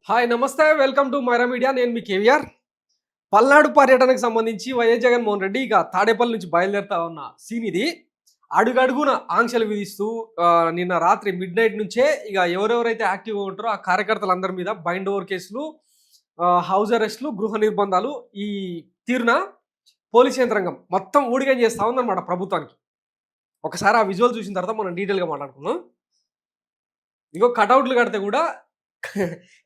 Hi నమస్తే welcome to Myra Media. నేను మీ కేవీఆర్. పల్నాడు పర్యటనకు సంబంధించి వైఎస్ జగన్మోహన్ రెడ్డి ఇక తాడేపల్లి నుంచి బయలుదేరుతా ఉన్న సీన్ ఇది. అడుగడుగున ఆంక్షలు విధిస్తూ నిన్న రాత్రి మిడ్ నైట్ నుంచే ఇక ఎవరెవరైతే యాక్టివ్గా ఉంటారో ఆ కార్యకర్తలందరి మీద బైండ్ ఓవర్ కేసులు, హౌస్ అరెస్టులు, గృహ నిర్బంధాలు ఈ తీరున పోలీస్ యంత్రాంగం మొత్తం ఊడిగం చేస్తూ ఉందన్నమాట ప్రభుత్వానికి. ఒకసారి ఆ విజువల్ చూసిన తర్వాత మనం డీటెయిల్గా మాట్లాడుకుందాం. ఇంకో కటౌట్లు కడితే కూడా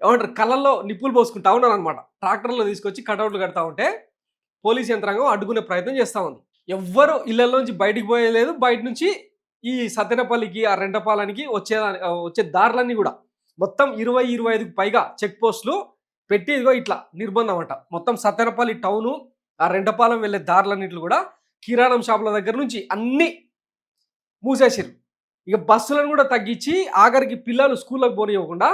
ఏమంటారు కళ్ళల్లో నిప్పులు పోసుకుంటా ఉన్నారు అనమాట. ట్రాక్టర్లో తీసుకొచ్చి కటౌట్లు కడతా ఉంటే పోలీస్ యంత్రాంగం అడ్డుకునే ప్రయత్నం చేస్తూ ఉంది. ఎవ్వరు ఇళ్లలోంచి బయటికి పోయలేదు. బయట నుంచి ఈ సత్తెనపల్లికి, ఆ రెంటపాలనికి వచ్చే దారులన్నీ కూడా మొత్తం 20-25కు పైగా చెక్ పోస్టులు పెట్టి ఇదిగో ఇట్లా నిర్బంధం అంట. మొత్తం సత్తెనపల్లి టౌను, ఆ రెంటపాలెం వెళ్ళే దారులన్నింటిలో కూడా కిరాణం షాపుల దగ్గర నుంచి అన్నీ మూసేసారు. ఇక బస్సులను కూడా తగ్గించి ఆఖరికి పిల్లలు స్కూళ్ళకు పోనివ్వకుండా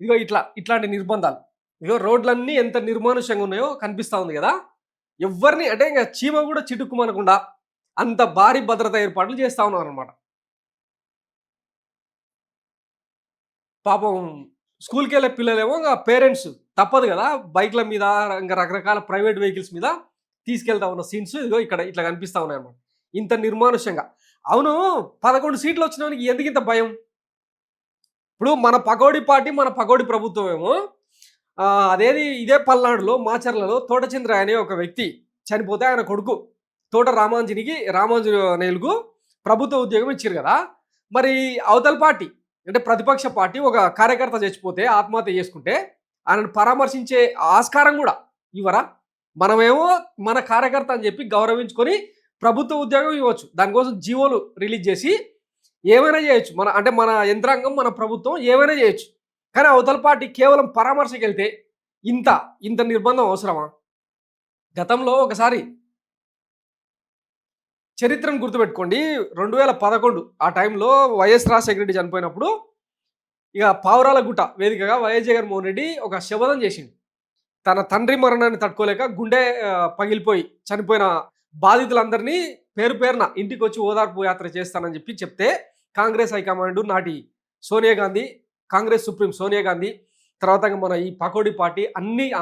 ఇదిగో ఇట్లాంటి నిర్బంధాలు. ఇదిగో రోడ్లన్నీ ఎంత నిర్మానుష్యంగా ఉన్నాయో కనిపిస్తూ ఉంది కదా. ఎవరిని అంటే ఇంకా చీమ కూడా చిటుక్కుమనకుండా అంత భారీ భద్రతా ఏర్పాట్లు చేస్తూ ఉన్నారు అనమాట. పాపం స్కూల్కి వెళ్ళే పిల్లలేమో ఇంకా పేరెంట్స్ తప్పదు కదా, బైక్ల మీద ఇంకా రకరకాల ప్రైవేట్ వెహికల్స్ మీద తీసుకెళ్తా ఉన్న సీన్స్ ఇదిగో ఇక్కడ ఇట్లా కనిపిస్తూ ఉన్నాయి అనమాట. ఇంత నిర్మానుష్యంగా. అవును, 11 సీట్లు వచ్చినానికి ఎందుకు ఇంత భయం? ఇప్పుడు మన పకోడీ పార్టీ, మన పకోడీ ప్రభుత్వం ఏమో ఇదే పల్నాడులో మాచర్లలో తోటచంద్ర అనే ఒక వ్యక్తి చనిపోతే ఆయన కొడుకు తోట రామాంజనేయులకు ప్రభుత్వ ఉద్యోగం ఇచ్చారు కదా. మరి అవతల పార్టీ అంటే ప్రతిపక్ష పార్టీ ఒక కార్యకర్త చచ్చిపోతే ఆత్మహత్య చేసుకుంటే ఆయనను పరామర్శించే ఆస్కారం కూడా ఇవ్వరా? మనమేమో మన కార్యకర్త అని చెప్పి గౌరవించుకొని ప్రభుత్వ ఉద్యోగం ఇవ్వచ్చు. దానికోసం జీవోలు రిలీజ్ చేసి ఏమైనా చేయొచ్చు. మన యంత్రాంగం, మన ప్రభుత్వం ఏమైనా చేయొచ్చు. కానీ అవతల పార్టీ కేవలం పరామర్శకి వెళ్తే ఇంత నిర్బంధం అవసరమా? గతంలో ఒకసారి చరిత్రను గుర్తుపెట్టుకోండి. 2011 ఆ టైంలో వైఎస్ రాజశేఖర రెడ్డి చనిపోయినప్పుడు ఇక పావురాల గుట్ట వేదికగా వైఎస్ జగన్మోహన్ రెడ్డి ఒక శపథం చేసిండు. తన తండ్రి మరణాన్ని తట్టుకోలేక గుండె పగిలిపోయి చనిపోయిన బాధితులందరినీ పేరు పేరున ఇంటికి వచ్చి ఓదార్పు యాత్ర చేస్తానని చెప్తే కాంగ్రెస్ హైకమాండ్, నాటి సోనియా గాంధీ, కాంగ్రెస్ సుప్రీం సోనియా గాంధీ, తర్వాత మన ఈ పకోడీ పార్టీ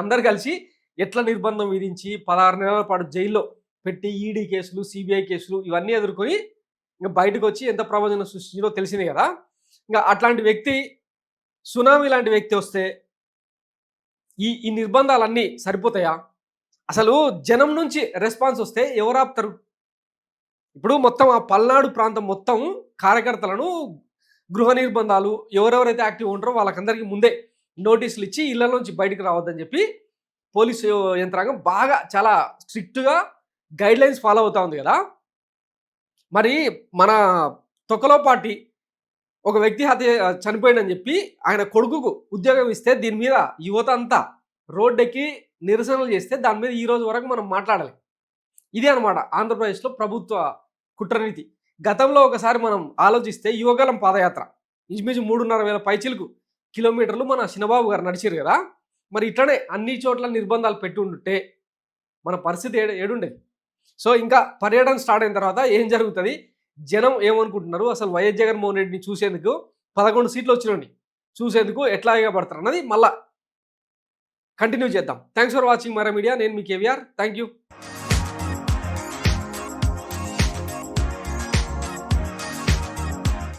అందరు కలిసి ఎట్లా నిర్బంధం విధించి 16 నెలల పాటు జైల్లో పెట్టి ఈడీ కేసులు, సిబిఐ కేసులు ఇవన్నీ ఎదుర్కొని ఇంకా బయటకు వచ్చి ఎంత ప్రయోజనం సృష్టించిందో తెలిసింది కదా. ఇంకా అట్లాంటి వ్యక్తి, సునామీ లాంటి వ్యక్తి వస్తే ఈ నిర్బంధాలన్నీ సరిపోతాయా? అసలు జనం నుంచి రెస్పాన్స్ వస్తే ఎవరు ఆపుతారు? ఇప్పుడు మొత్తం ఆ పల్నాడు ప్రాంతం మొత్తం కార్యకర్తలను గృహ నిర్బంధాలు, ఎవరెవరైతే యాక్టివ్ ఉంటారో వాళ్ళకందరికీ ముందే నోటీసులు ఇచ్చి ఇళ్ల నుంచి బయటకు రావద్దని చెప్పి పోలీసు యంత్రాంగం బాగా చాలా స్ట్రిక్ట్గా గైడ్లైన్స్ ఫాలో అవుతా ఉంది కదా. మరి మన తొక్కలో పార్టీ ఒక వ్యక్తి చనిపోయిందని చెప్పి ఆయన కొడుకుకు ఉద్యోగం ఇస్తే దీని మీద యువత అంతా రోడ్డెక్కి నిరసనలు చేస్తే దాని మీద ఈ రోజు వరకు మనం మాట్లాడాలి. ఇదే అనమాట ఆంధ్రప్రదేశ్లో ప్రభుత్వ కుట్రనీతి. గతంలో ఒకసారి మనం ఆలోచిస్తే యువగలం పాదయాత్ర ఇంచుమించు 3,500 పైచిలకు కిలోమీటర్లు మన చిన్నబాబు గారు నడిచారు కదా. మరి ఇట్లనే అన్ని చోట్ల నిర్బంధాలు పెట్టి ఉంటే మన పరిస్థితి ఏడుండేది. సో ఇంకా పర్యటన స్టార్ట్ అయిన తర్వాత ఏం జరుగుతుంది, జనం ఏమనుకుంటున్నారు, అసలు వైఎస్ జగన్మోహన్ రెడ్డిని చూసేందుకు 11 సీట్లు వచ్చినండి చూసేందుకు ఎట్లా పడతారు అన్నది మళ్ళా కంటిన్యూ చేద్దాం. Thanks for watching Myra Media. నేను మీ కేవీఆర్. Thank you.